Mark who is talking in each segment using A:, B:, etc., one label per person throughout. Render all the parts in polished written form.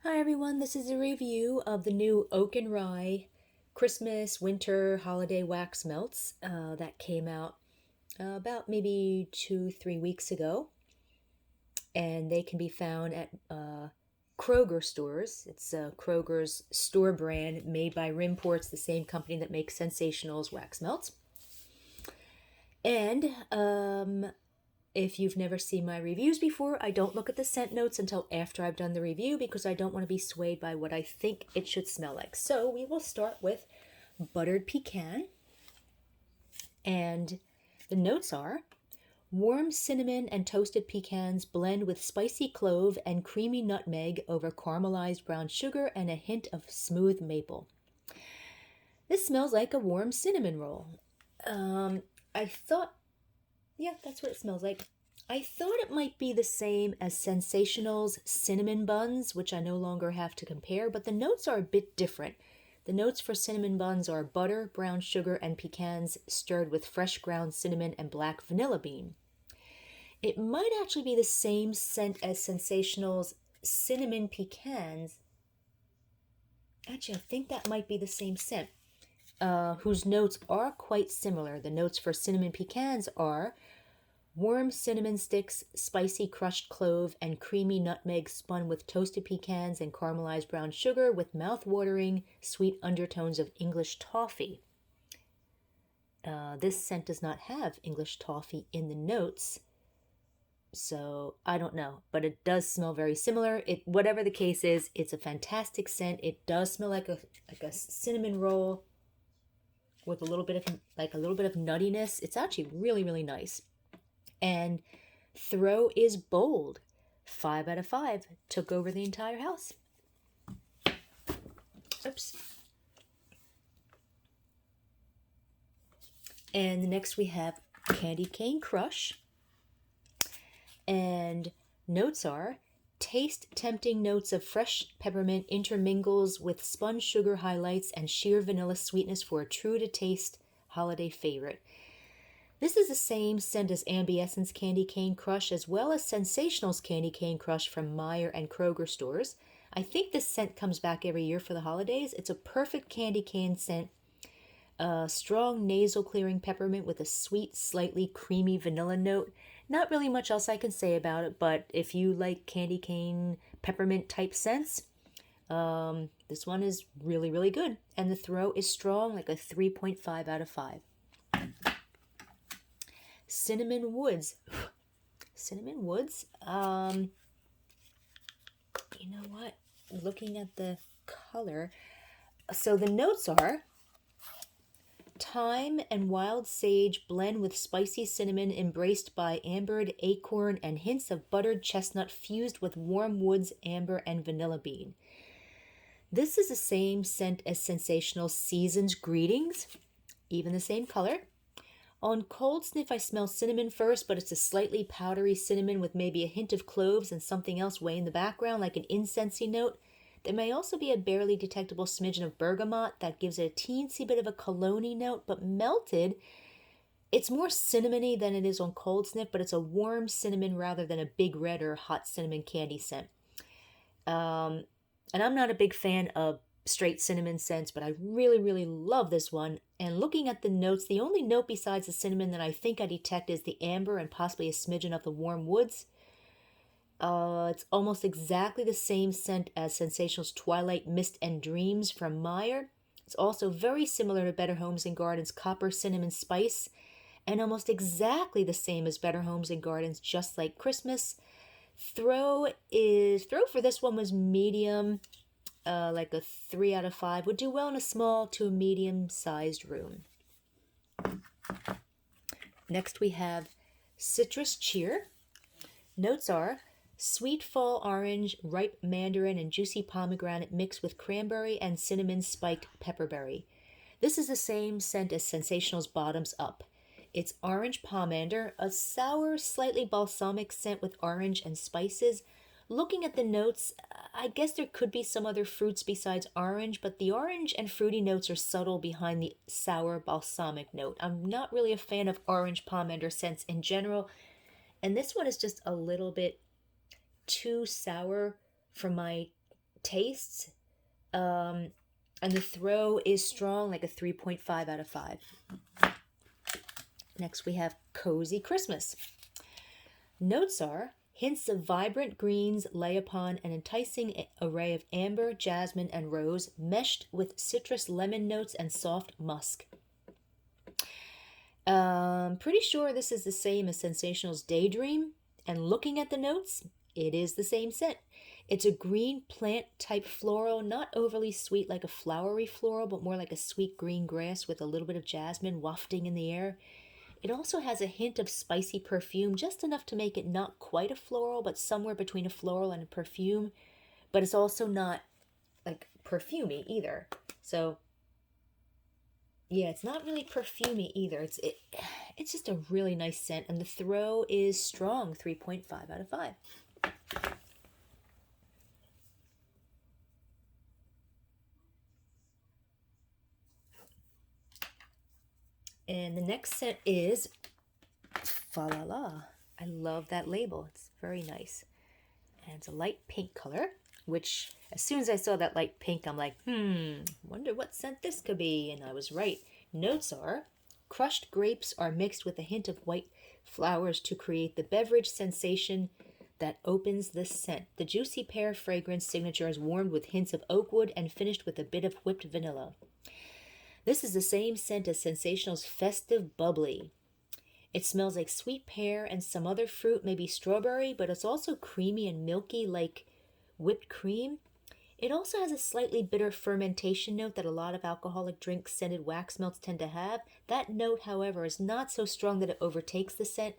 A: Hi everyone, this is a review of the new Oak and Rye Christmas Winter Holiday Wax Melts that came out about maybe 2, 3 weeks ago. And they can be found at Kroger stores. It's Kroger's store brand made by Rimports, the same company that makes Sensationals wax melts. And if you've never seen my reviews before, I don't look at the scent notes until after I've done the review because I don't want to be swayed by what I think it should smell like. So we will start with buttered pecan. And the notes are warm cinnamon and toasted pecans blend with spicy clove and creamy nutmeg over caramelized brown sugar and a hint of smooth maple. This smells like a warm cinnamon roll. I thought, yeah, that's what it smells like. I thought it might be the same as Sensational's cinnamon buns, which I no longer have to compare, but the notes are a bit different. The notes for cinnamon buns are butter, brown sugar, and pecans stirred with fresh ground cinnamon and black vanilla bean. It might actually be the same scent as Sensational's cinnamon pecans. Actually, I think that might be the same scent, whose notes are quite similar. The notes for cinnamon pecans are warm cinnamon sticks, spicy crushed clove, and creamy nutmeg spun with toasted pecans and caramelized brown sugar with mouth-watering sweet undertones of English toffee. This scent does not have English toffee in the notes, so I don't know, but it does smell very similar. Whatever the case is, it's a fantastic scent. It does smell like a cinnamon roll with a little bit of nuttiness. It's actually really, really nice. And throw is bold. 5 out of 5. Took over the entire house. Oops. And next we have Candy Cane Crush. And notes are taste tempting notes of fresh peppermint intermingles with spun sugar highlights and sheer vanilla sweetness for a true to taste holiday favorite. This is the same scent as Ambiescence's Candy Cane Crush as well as Sensational's Candy Cane Crush from Meijer and Kroger stores. I think this scent comes back every year for the holidays. It's a perfect candy cane scent. Strong nasal clearing peppermint with a sweet, slightly creamy vanilla note. Not really much else I can say about it, but if you like candy cane peppermint type scents, this one is really, really good. And the throw is strong, like a 3.5 out of 5. Cinnamon Woods. Cinnamon Woods. You know what? Looking at the color. So the notes are thyme and wild sage blend with spicy cinnamon embraced by ambered acorn and hints of buttered chestnut fused with warm woods, amber, and vanilla bean. This is the same scent as Sensational Season's Greetings, even the same color. On cold sniff, I smell cinnamon first, but it's a slightly powdery cinnamon with maybe a hint of cloves and something else way in the background, like an incensey note. There may also be a barely detectable smidgen of bergamot that gives it a teensy bit of a cologne-y note, but melted, it's more cinnamony than it is on cold sniff, but it's a warm cinnamon rather than a big red or hot cinnamon candy scent. And I'm not a big fan of straight cinnamon scents, but I really, really love this one. And looking at the notes, the only note besides the cinnamon that I think I detect is the amber and possibly a smidgen of the warm woods. It's almost exactly the same scent as Sensational's Twilight Mist and Dreams from Meijer. It's also very similar to Better Homes and Gardens' Copper Cinnamon Spice, and almost exactly the same as Better Homes and Gardens' Just Like Christmas. Throw for this one was medium, like a 3 out of 5. Would do well in a small to medium-sized room. Next we have Citrus Cheer. Notes are sweet fall orange, ripe mandarin, and juicy pomegranate mixed with cranberry and cinnamon spiked pepperberry. This is the same scent as Sensational's Bottoms Up. It's orange pomander, a sour, slightly balsamic scent with orange and spices. Looking at the notes, I guess there could be some other fruits besides orange, but the orange and fruity notes are subtle behind the sour balsamic note. I'm not really a fan of orange pomander scents in general, and this one is just a little bit too sour for my tastes. And the throw is strong, like a 3.5 out of 5. Next, we have Cozy Christmas. Notes are hints of vibrant greens lay upon an enticing array of amber, jasmine, and rose, meshed with citrus lemon notes and soft musk. Pretty sure this is the same as Sensational's Daydream, and looking at the notes, it is the same scent. It's a green plant type floral, not overly sweet like a flowery floral, but more like a sweet green grass with a little bit of jasmine wafting in the air. It also has a hint of spicy perfume, just enough to make it not quite a floral, but somewhere between a floral and a perfume. But it's also not like perfumey either. So yeah, it's not really perfumey either. It's just a really nice scent, and the throw is strong, 3.5 out of 5. And the next scent is Fa La La. I love that label. It's very nice. And it's a light pink color, which as soon as I saw that light pink, I'm like, wonder what scent this could be. And I was right. Notes are crushed grapes are mixed with a hint of white flowers to create the beverage sensation that opens this scent. The juicy pear fragrance signature is warmed with hints of oak wood and finished with a bit of whipped vanilla. This is the same scent as Sensational's Festive Bubbly. It smells like sweet pear and some other fruit, maybe strawberry, but it's also creamy and milky like whipped cream. It also has a slightly bitter fermentation note that a lot of alcoholic drink scented wax melts tend to have. That note, however, is not so strong that it overtakes the scent.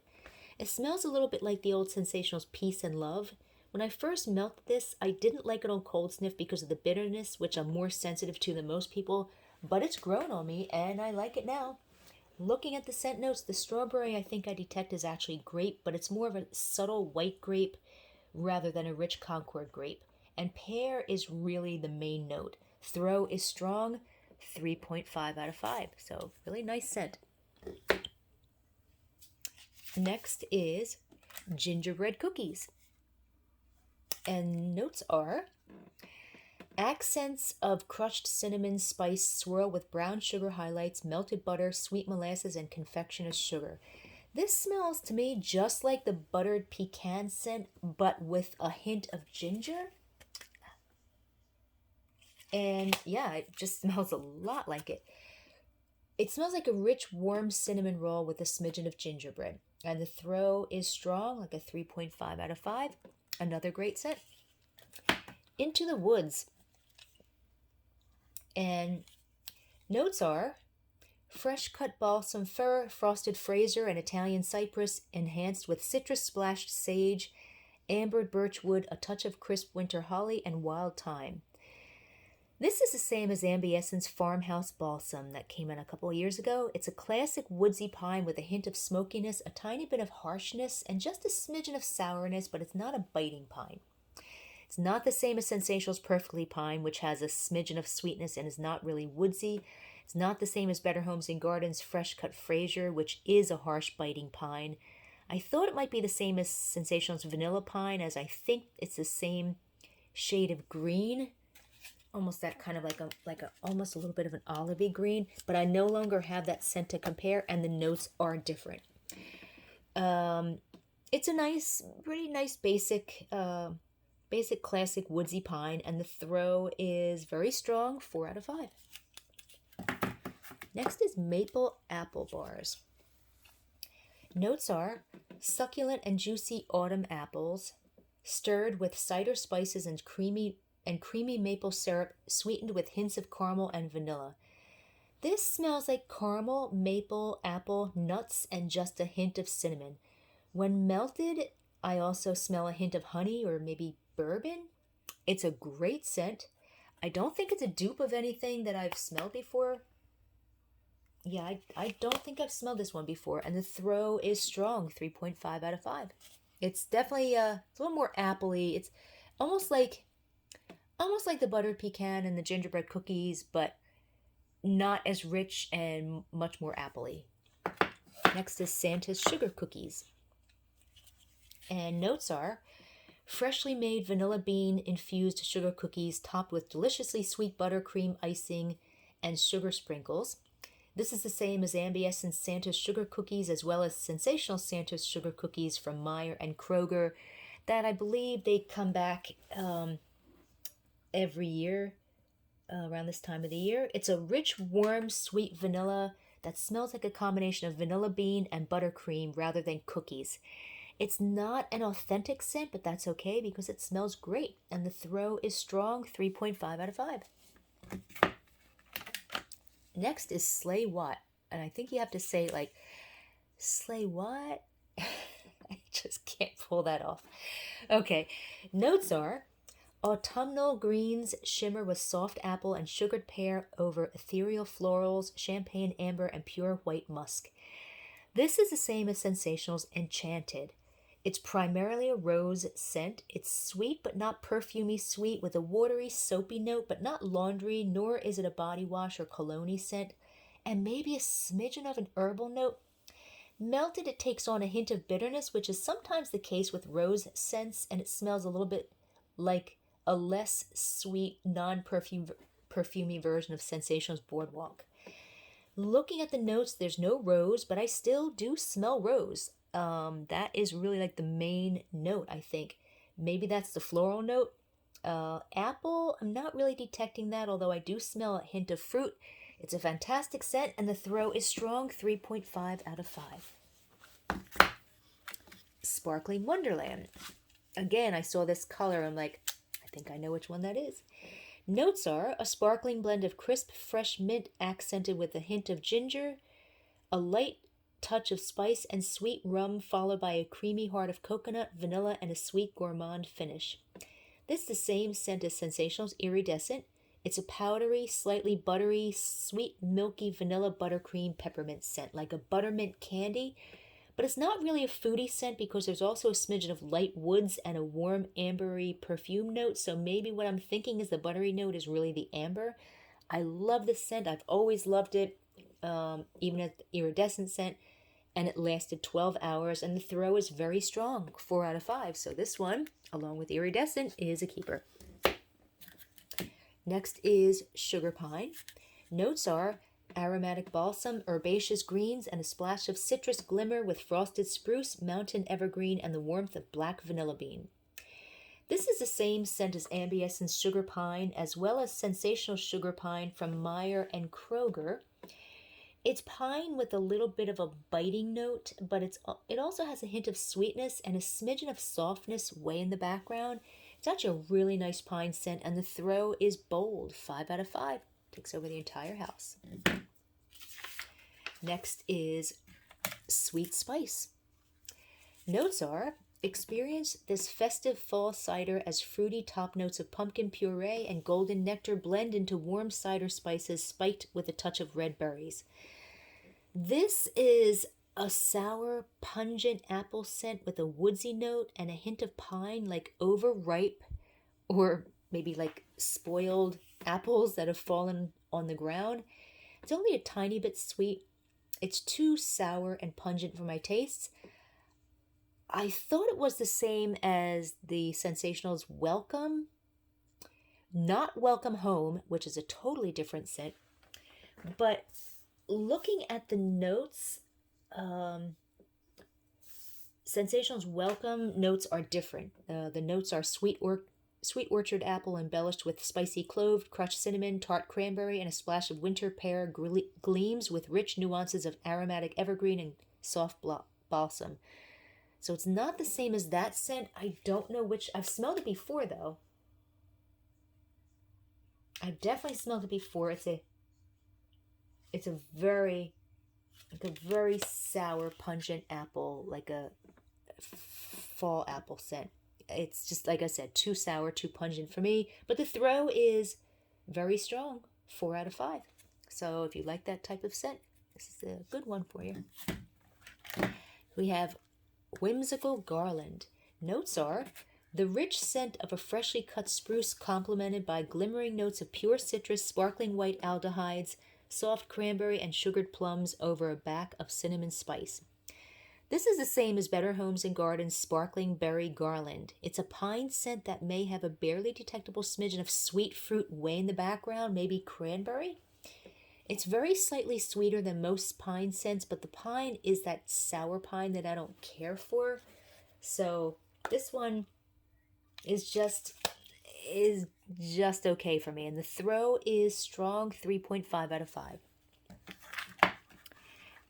A: It smells a little bit like the old Sensational's Peace and Love. When I first melted this, I didn't like it on cold sniff because of the bitterness, which I'm more sensitive to than most people, but it's grown on me and I like it now. Looking at the scent notes, the strawberry I think I detect is actually grape, but it's more of a subtle white grape rather than a rich Concord grape. And pear is really the main note. Throw is strong, 3.5 out of 5. So really nice scent. Next is gingerbread cookies. And notes are accents of crushed cinnamon spice swirl with brown sugar highlights, melted butter, sweet molasses, and confectioner's sugar. This smells to me just like the buttered pecan scent, but with a hint of ginger. And yeah, it just smells a lot like it. It smells like a rich, warm cinnamon roll with a smidgen of gingerbread. And the throw is strong, like a 3.5 out of 5. Another great scent. Into the Woods. And notes are fresh cut balsam fir, frosted Fraser, and Italian cypress, enhanced with citrus splashed sage, ambered birchwood, a touch of crisp winter holly, and wild thyme. This is the same as Ambiescence's Farmhouse Balsam that came in a couple of years ago. It's a classic woodsy pine with a hint of smokiness, a tiny bit of harshness, and just a smidgen of sourness, but it's not a biting pine. It's not the same as Sensational's Perfectly Pine, which has a smidgen of sweetness and is not really woodsy. It's not the same as Better Homes and Gardens' Fresh Cut Fraser, which is a harsh biting pine. I thought it might be the same as Sensational's Vanilla Pine, as I think it's the same shade of green. Almost that kind of like a almost a little bit of an olivey green, but I no longer have that scent to compare, and the notes are different. It's a nice, pretty nice basic classic woodsy pine, and the throw is very strong, 4 out of 5. Next is maple apple bars. Notes are succulent and juicy autumn apples, stirred with cider spices and creamy maple syrup, sweetened with hints of caramel and vanilla. This smells like caramel, maple, apple, nuts, and just a hint of cinnamon. When melted, I also smell a hint of honey or maybe bourbon. It's a great scent. I don't think it's a dupe of anything that I've smelled before. Yeah, I don't think I've smelled this one before. And the throw is strong, 3.5 out of 5. It's definitely it's a little more appley. It's almost like the buttered pecan and the gingerbread cookies, but not as rich and much more appley. Next is Santa's sugar cookies. And notes are Freshly made vanilla bean infused sugar cookies topped with deliciously sweet buttercream icing and sugar sprinkles. This is the same as Ambient Santa's sugar cookies, as well as Sensational Santa's sugar cookies from Meyer and Kroger, that I believe they come back every year around this time of the year. It's a rich, warm, sweet vanilla that smells like a combination of vanilla bean and buttercream rather than cookies. It's not an authentic scent, but that's okay because it smells great. And the throw is strong, 3.5 out of 5. Next is Slay What. And I think you have to say like, Slay what? I just can't pull that off. Okay, notes are autumnal greens shimmer with soft apple and sugared pear over ethereal florals, champagne amber, and pure white musk. This is the same as Sensational's Enchanted. It's primarily a rose scent. It's sweet but not perfumey sweet, with a watery, soapy note but not laundry, nor is it a body wash or cologne scent, and maybe a smidgen of an herbal note. Melted, it takes on a hint of bitterness, which is sometimes the case with rose scents, and it smells a little bit like a less sweet, non-perfumey version of Sensational's Boardwalk. Looking at the notes, there's no rose, but I still do smell rose. That is really like the main note, I think. Maybe that's the floral note. Apple, I'm not really detecting that, although I do smell a hint of fruit. It's a fantastic scent, and the throw is strong, 3.5 out of 5. Sparkling Wonderland. Again, I saw this color. I'm like, I think I know which one that is. Notes are a sparkling blend of crisp, fresh mint accented with a hint of ginger, a light touch of spice and sweet rum, followed by a creamy heart of coconut, vanilla, and a sweet gourmand finish. This is the same scent as Sensational's Iridescent. It's a powdery, slightly buttery, sweet, milky vanilla buttercream peppermint scent, like a buttermint candy. But it's not really a foodie scent because there's also a smidgen of light woods and a warm, ambery perfume note. So maybe what I'm thinking is the buttery note is really the amber. I love this scent. I've always loved it, even as the Iridescent scent. And it lasted 12 hours, and the throw is very strong, 4 out of 5. So this one, along with Iridescent, is a keeper. Next is Sugar Pine. Notes are aromatic balsam, herbaceous greens, and a splash of citrus glimmer with frosted spruce, mountain evergreen, and the warmth of black vanilla bean. This is the same scent as Ambient Sugar Pine, as well as Sensational Sugar Pine from Meyer and Kroger. It's pine with a little bit of a biting note, but it also has a hint of sweetness and a smidgen of softness way in the background. It's actually a really nice pine scent, and the throw is bold, 5 out of 5. Takes over the entire house. Next is Sweet Spice. Notes are, experience this festive fall cider as fruity top notes of pumpkin puree and golden nectar blend into warm cider spices spiked with a touch of red berries. This is a sour, pungent apple scent with a woodsy note and a hint of pine, like overripe or maybe like spoiled apples that have fallen on the ground. It's only a tiny bit sweet. It's too sour and pungent for my tastes. I thought it was the same as the Sensational's Welcome, not Welcome Home, which is a totally different scent. But looking at the notes, Sensational's Welcome notes are different. The notes are sweet orchard apple embellished with spicy clove, crushed cinnamon, tart cranberry, and a splash of winter pear gleams with rich nuances of aromatic evergreen and soft balsam. So it's not the same as that scent. I don't know which. I've smelled it before, though. I've definitely smelled it before. It's a very sour, pungent apple, like a fall apple scent. It's just, like I said, too sour, too pungent for me. But the throw is very strong, 4 out of 5. So if you like that type of scent, this is a good one for you. We have Whimsical Garland. Notes are the rich scent of a freshly cut spruce complemented by glimmering notes of pure citrus, sparkling white aldehydes, soft cranberry, and sugared plums over a back of cinnamon spice. This is the same as Better Homes and Gardens Sparkling Berry Garland. It's a pine scent that may have a barely detectable smidgen of sweet fruit way in the background, maybe cranberry. It's very slightly sweeter than most pine scents, but the pine is that sour pine that I don't care for. So this one is just okay for me. And the throw is strong, 3.5 out of 5.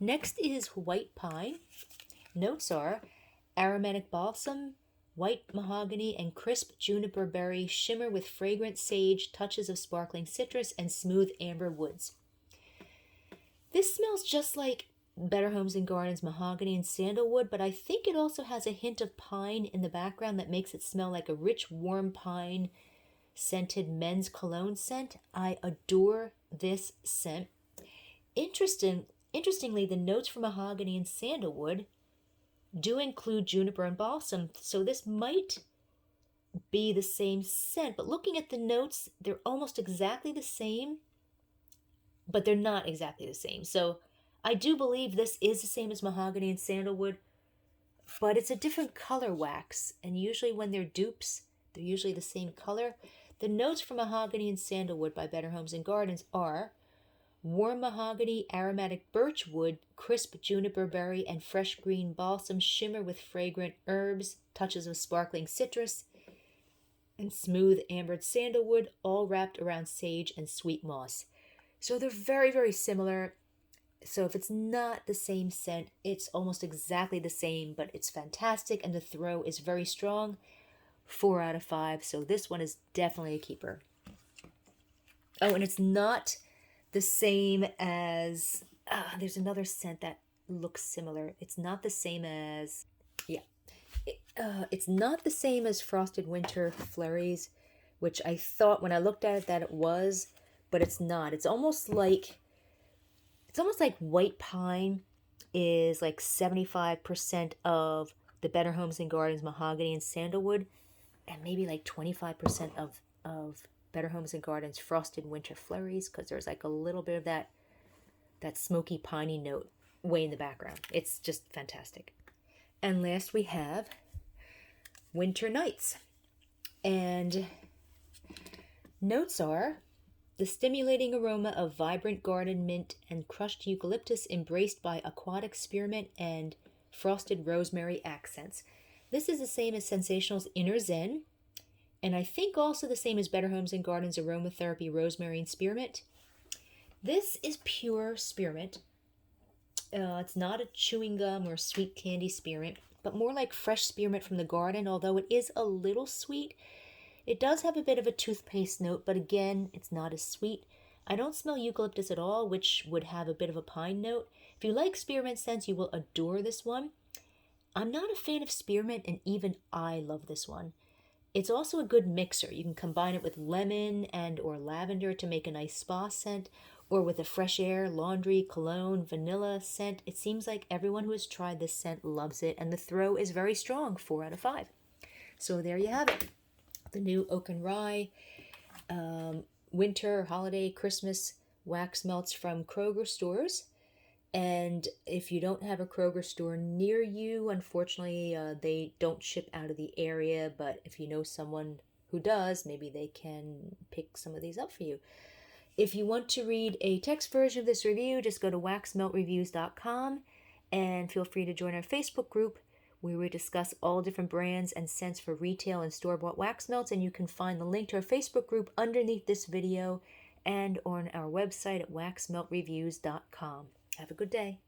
A: Next is white pine. Notes are aromatic balsam, white mahogany, and crisp juniper berry shimmer with fragrant sage, touches of sparkling citrus, and smooth amber woods. This smells just like Better Homes and Gardens mahogany and sandalwood, but I think it also has a hint of pine in the background that makes it smell like a rich, warm pine scented men's cologne scent. I adore this scent. Interestingly, the notes for mahogany and sandalwood do include juniper and balsam, so this might be the same scent, but looking at the notes, they're almost exactly the same, but they're not exactly the same. So I do believe this is the same as mahogany and sandalwood, but it's a different color wax, and usually when they're dupes, they're usually the same color. The notes for mahogany and sandalwood by Better Homes and Gardens are warm mahogany, aromatic birch wood, crisp juniper berry, and fresh green balsam shimmer with fragrant herbs, touches of sparkling citrus, and smooth ambered sandalwood, all wrapped around sage and sweet moss. So they're very, very similar. So if it's not the same scent, it's almost exactly the same, but it's fantastic, and the throw is very strong, 4 out of 5. So this one is definitely a keeper. Oh, and it's not the same as, there's another scent that looks similar. It's not the same as, it's not the same as Frosted Winter Flurries, which I thought when I looked at it that it was, but it's not. It's almost like white pine is like 75% of the Better Homes and Gardens mahogany and sandalwood, and maybe like 25% of Better Homes and Gardens Frosted Winter Flurries, because there's like a little bit of that smoky piney note way in the background. It's just fantastic. And last we have Winter Nights. And notes are the stimulating aroma of vibrant garden mint and crushed eucalyptus embraced by aquatic spearmint and frosted rosemary accents. This is the same as Sensational's Inner Zen, and I think also the same as Better Homes and Gardens Aromatherapy Rosemary and Spearmint. This is pure spearmint. It's not a chewing gum or sweet candy spearmint, but more like fresh spearmint from the garden, although it is a little sweet. It does have a bit of a toothpaste note, but again, it's not as sweet. I don't smell eucalyptus at all, which would have a bit of a pine note. If you like spearmint scents, you will adore this one. I'm not a fan of spearmint, and even I love this one. It's also a good mixer. You can combine it with lemon and or lavender to make a nice spa scent, or with a fresh air, laundry, cologne, vanilla scent. It seems like everyone who has tried this scent loves it, and the throw is very strong, 4 out of 5. So there you have it. The new Oak and Rye winter, holiday, Christmas wax melts from Kroger stores. And if you don't have a Kroger store near you, unfortunately, they don't ship out of the area. But if you know someone who does, maybe they can pick some of these up for you. If you want to read a text version of this review, just go to waxmeltreviews.com and feel free to join our Facebook group where we discuss all different brands and scents for retail and store-bought wax melts. And you can find the link to our Facebook group underneath this video and on our website at waxmeltreviews.com. Have a good day.